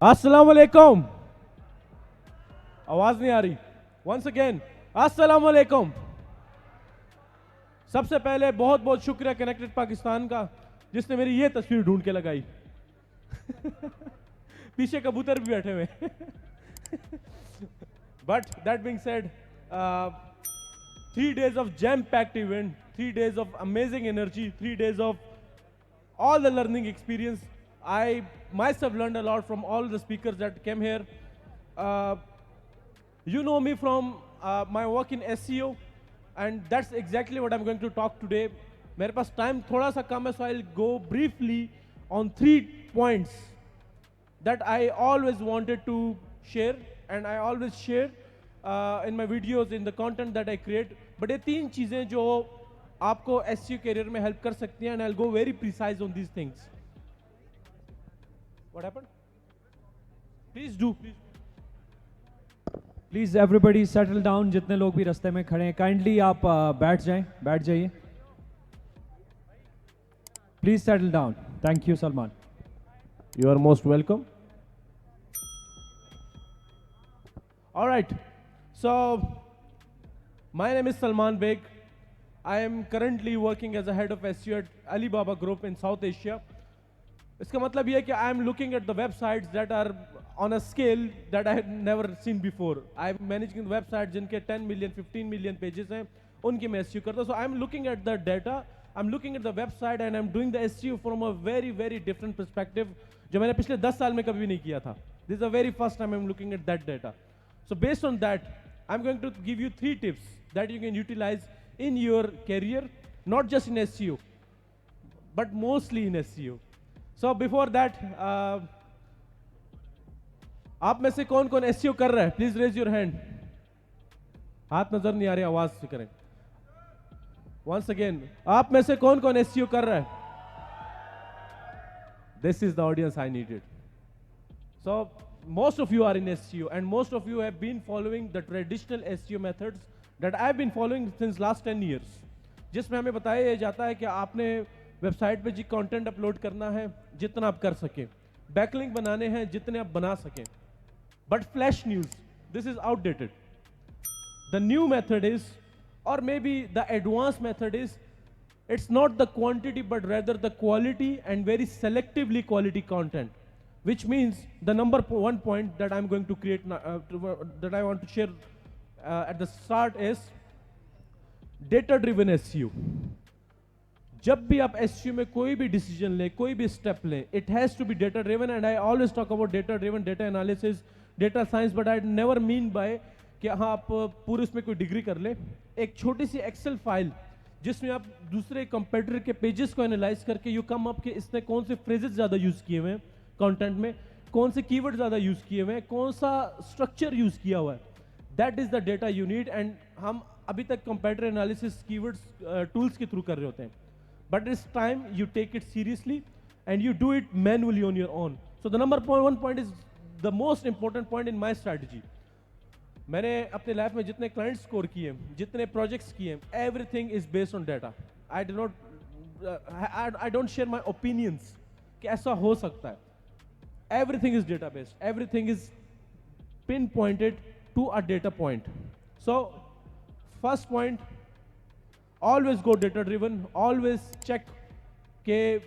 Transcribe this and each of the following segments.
अस्सलाम वालेकुम। आवाज नहीं आ रही। वंस अगेन अस्सलाम वालेकुम। सबसे पहले बहुत बहुत शुक्रिया कनेक्टेड पाकिस्तान का, जिसने मेरी ये तस्वीर ढूंढ के लगाई। पीछे कबूतर भी बैठे हुए। But that being said, 3 days of jam-packed event, 3 days of amazing energy, 3 days of all the learning experience. I myself learned a lot from all the speakers that came here. Uh, you know me from my work in SEO, and that's exactly what I'm going to talk today. मेरे पास time थोड़ा सा कम है, so I'll go briefly on 3 points that I always wanted to share, and I always share in my videos, in the content that I create. But ये 3 चीजें जो आपको SEO career में help कर सकती हैं, and I'll go very precise on these things. What happened? Please do. Please everybody settle down. जितने लोग भी रास्ते में खड़े हैं काइंडली आप बैठ जाइए। Please settle down. Thank you Salman. You are most welcome. All right. So, my name is Salman Beg. I am currently working as a head of SEO at Alibaba Group in South Asia. इसका मतलब ये है कि I am looking at the websites that are on a scale that I had never seen before. I am managing the websites जिनके 10 million, 15 million pages हैं, उनकी मैं SEO करता हूँ. So I am looking at the data, I'm looking at the website, and I'm doing the SEO from a very, very different perspective, जो मैंने पिछले 10 साल में कभी भी नहीं किया था. This is the very first time I'm looking at that data. So based on that, I'm going to give you 3 tips that you can utilize in your career, not just in SEO, but mostly in SEO. So before that, आप में से कौन कौन SEO कर रहा है? Please raise your hand. हाथ नजर नहीं आ रहे, आवाज से करें. वंस अगेन, आप में से कौन कौन SEO कर रहा है? This is the audience I needed. So most of you are in SEO, and most of you have been following the traditional SEO methods that I've been following since last 10 years. जिसमें हमें बताया जाता है कि आपने website पे जी content upload करना है जितना आप कर सकें, बैकलिंक बनाने हैं जितने आप बना सकें. But flash news, this is outdated. The new method is, और maybe the advance method is, it's not the quantity but rather the quality, and very selectively quality content, which means the number one point that I'm going to create that I want to share at the start is data driven SEO. जब भी आप SEO में कोई भी decision लें, कोई भी step लें, it has to be data driven, and I always talk about data driven, data analysis, data science, but I never mean by कि हाँ आप पूरे उसमें कोई डिग्री कर ले. एक छोटी सी एक्सेल फाइल जिसमें आप दूसरे कंपेटिटर के पेजेस को एनालाइज करके यू कम अप कि इसने कौन से फ्रेजेस ज़्यादा यूज़ किए हुए हैं कंटेंट में, कौन से कीवर्ड ज़्यादा यूज़ किए हुए हैं, कौन सा स्ट्रक्चर यूज़ किया हुआ है. That is the data you need. And हम अभी तक कंपेटिटर एनालिसिस कीवर्ड्स टूल्स के थ्रू कर रहे होते हैं, but it's time you take it seriously and you do it manually on your own. So the number one point is the most important point in my strategy. मैंने अपने life में जितने clients score किए, जितने projects किए, everything is based on data. I don't share my opinions कि ऐसा हो सकता है. Everything is data based, everything is pin pointed to a data point. So first point, always go data driven. Always check के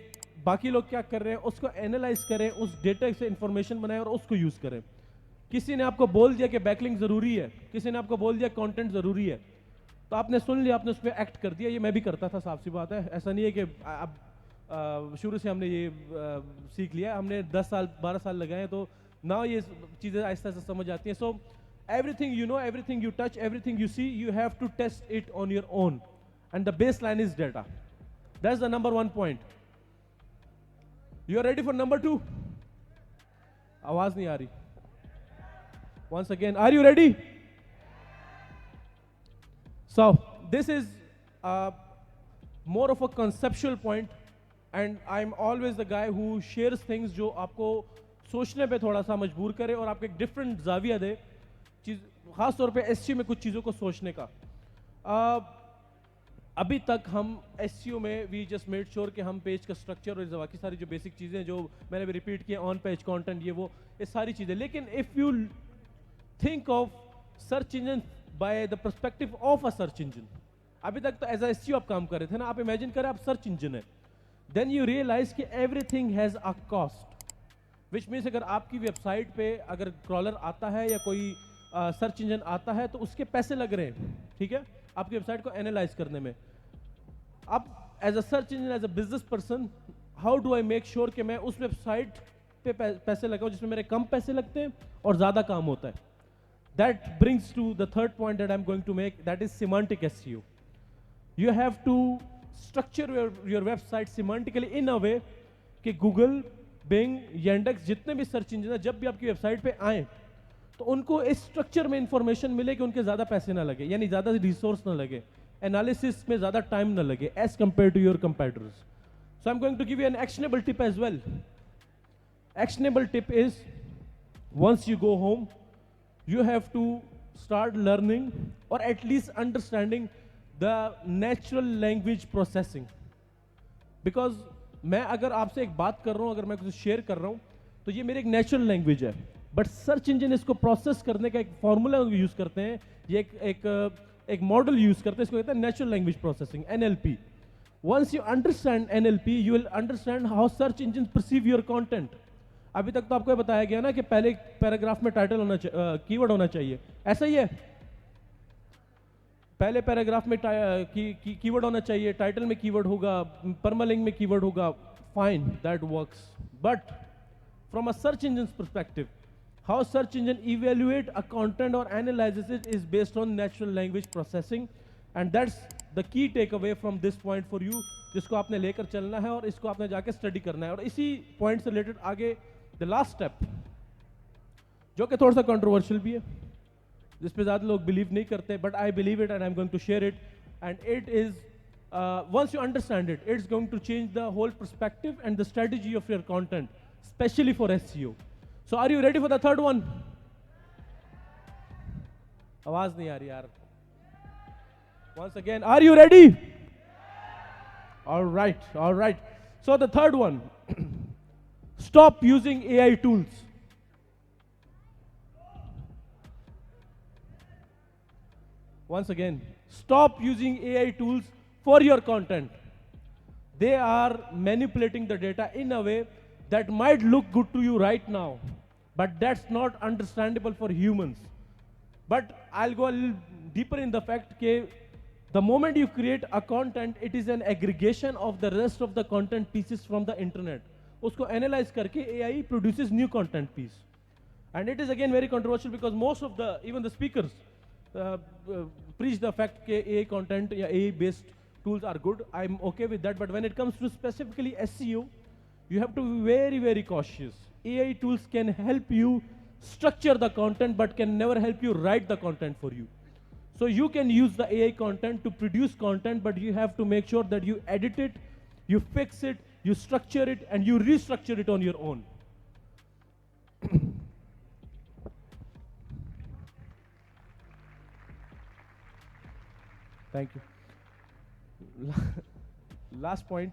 बाकी लोग क्या कर रहे हैं, उसको एनालाइज करें, उस डेटा से इंफॉर्मेशन बनाएं और उसको यूज करें. किसी ने आपको बोल दिया कि बैकलिंक जरूरी है, किसी ने आपको बोल दिया कंटेंट जरूरी है, तो आपने सुन लिया, आपने उस पर एक्ट कर दिया. ये मैं भी करता था, साफ सी बात है. ऐसा नहीं है कि अब शुरू से हमने ये सीख लिया. हमने 10 साल 12 साल लगाए हैं, तो ना ये चीज़ें आहिस्ता आहिस्ता समझ आती हैं. So everything you know, everything you touch, everything you see, you have to test it on your own, and the base line is data. That's the number one point. You are ready for number 2? आवाज नहीं आ रही. Once again, are you ready? So this is more of a conceptual point, and I'm always the guy who shares things जो आपको सोचने पे थोड़ा सा मजबूर करे और आपको एक डिफरेंट जाविया दे चीज, खास तौर पे SEO में कुछ चीज़ों को सोचने का. अभी तक हम SEO में वी जस्ट मेड श्योर कि हम पेज का स्ट्रक्चर और बाकी सारी जो बेसिक चीज़ें जो मैंने भी रिपीट किए, ऑन पेज कंटेंट, ये सारी चीज़ें, लेकिन if you think of search engine by the perspective of a search engine, अभी तक तो एज SEO आप काम कर रहे थे ना, आप इमेजिन करें आप सर्च इंजन है, देन यू रियलाइज कि everything has a cost, which means अगर आपकी वेबसाइट पे अगर क्रॉलर आता है या कोई सर्च इंजन आता है तो उसके पैसे लग रहे हैं, ठीक है, आपकी वेबसाइट को एनालाइज करने में। अब as a search engine, as a business person, how do I make sure कि मैं उस वेबसाइट पे पैसे लगाऊं जिसमें मेरे कम पैसे लगते हैं और ज़्यादा काम होता है। That brings to the third point that I am going to make, that is semantic SEO. You have to structure your website semantically in a way कि गूगल, बिंग, Yandex जितने भी सर्च इंजन है जब भी आपकी website पे आए तो उनको इस स्ट्रक्चर में इंफॉर्मेशन मिले कि उनके ज़्यादा पैसे ना लगे, यानी ज़्यादा रिसोर्स ना लगे, एनालिसिस में ज़्यादा टाइम ना लगे as compare to your competitors. So I am going to give you an actionable tip as well. Actionable tip is, once you go home, you have to start learning or at least understanding the natural language processing. Because मैं अगर आपसे एक बात कर रहा हूँ, अगर मैं कुछ शेयर कर रहा हूँ तो ये मेरी एक नेचुरल लैंग्वेज है, बट सर्च इंजन इसको प्रोसेस करने का एक फॉर्मूला यूज करते हैं, ये एक मॉडल यूज करते हैं, इसको कहते हैं natural language processing, NLP. Once you understand NLP, you will understand how search engines perceive your content. अभी तक तो आपको ये बताया गया ना कि पहले पैराग्राफ में टाइटल होना चाहिए, कीवर्ड होना चाहिए, ऐसा ही है, पहले पैराग्राफ में कीवर्ड होना चाहिए, टाइटल में कीवर्ड होगा, परमालिंक में कीवर्ड होगा, fine, that works. But from a search engine perspective, how search engine evaluate a content और analyses it is based on natural language processing, and that's the key takeaway from this point for you, जिसको आपने लेकर चलना है और इसको आपने जाके स्टडी करना है. और इसी पॉइंट से रिलेटेड आगे द लास्ट स्टेप, जो कि थोड़ा सा कंट्रोवर्शियल भी है, जिस पे ज़्यादा लोग बिलीव नहीं करते, but I believe it and I am going to share it, and it is once you understand it, it's going to change the whole perspective and the strategy of your content, specially for SEO. So are you ready for the third one? आवाज नहीं आ रही यार. Once again, are you ready? All right, all right. So the third one, stop using AI tools. Once again, stop using AI tools for your content. They are manipulating the data in a way that might look good to you right now, but that's not understandable for humans. But I'll go a little deeper in the fact that the moment you create a content, it is an aggregation of the rest of the content pieces from the internet. Usko analyze karke AI produces new content piece. And it is again very controversial because most of the, even the speakers, preach the fact that AI content, AI based tools are good. I'm okay with that, but when it comes to specifically SEO, you have to be very, very cautious. AI tools can help you structure the content, but can never help you write the content for you. So you can use the AI content to produce content, but you have to make sure that you edit it, you fix it, you structure it, and you restructure it on your own. Thank you. Last point,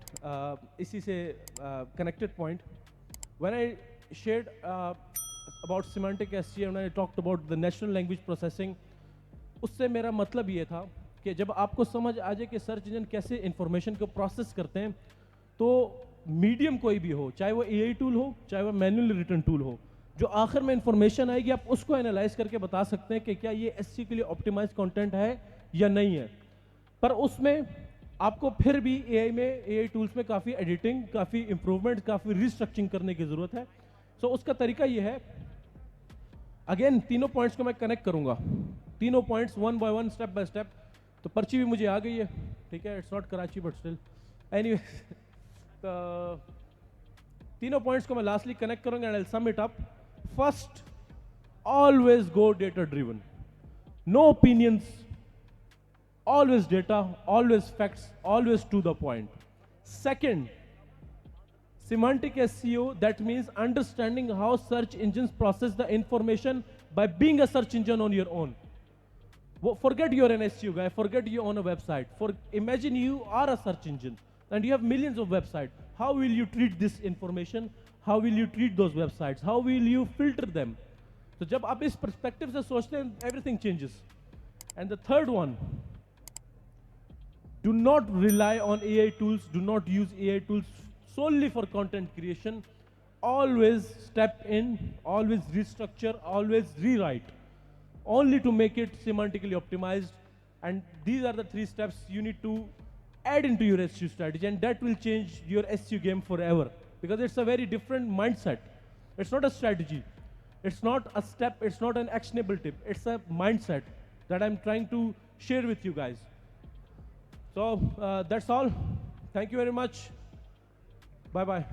इसी से connected point. When I shared about semantic SEO and I talked about the natural language processing, उससे मेरा मतलब ये था कि जब आपको समझ आ जाए कि सर्च इंजन कैसे इंफॉर्मेशन को प्रोसेस करते हैं, तो मीडियम कोई भी हो, चाहे वो AI टूल हो, चाहे वो मैन्युअली रिटन टूल हो, जो आखिर में इंफॉर्मेशन आएगी आप उसको एनालाइज करके बता सकते हैं कि क्या ये SEO के लिए ऑप्टिमाइज कंटेंट है या नहीं है. पर उसमें आपको फिर भी AI टूल्स में काफ़ी एडिटिंग, काफ़ी इंप्रूवमेंट, काफ़ी रिस्ट्रक्चरिंग करने की ज़रूरत है. सो उसका तरीका ये है, अगेन तीनों पॉइंट्स को मैं कनेक्ट करूंगा, तीनों points one by one, step by step. तो पर्ची भी मुझे आ गई है, ठीक है, it's not Karachi but still anyway. तो तीनों पॉइंट्स को मैं लास्टली कनेक्ट करूंगा and I will sum it up. First, always go data driven, no opinions, always data, always facts, always to the point. Second, semantic SEO, that means understanding how search engines process the information by being a search engine on your own. Forget you're an SEO guy, forget you own a website. Imagine you are a search engine and you have millions of websites. How will you treat this information? How will you treat those websites? How will you filter them? So जब आप इस perspective से सोचते हैं, everything changes. And the third one, do not rely on AI tools. Do not use AI tools solely for content creation. Always step in, always restructure, always rewrite, only to make it semantically optimized. And these are the 3 steps you need to add into your SEO strategy, and that will change your SEO game forever, because it's a very different mindset. It's not a strategy. It's not a step. It's not an actionable tip. It's a mindset that I'm trying to share with you guys. So that's all. Thank you very much. Bye-bye.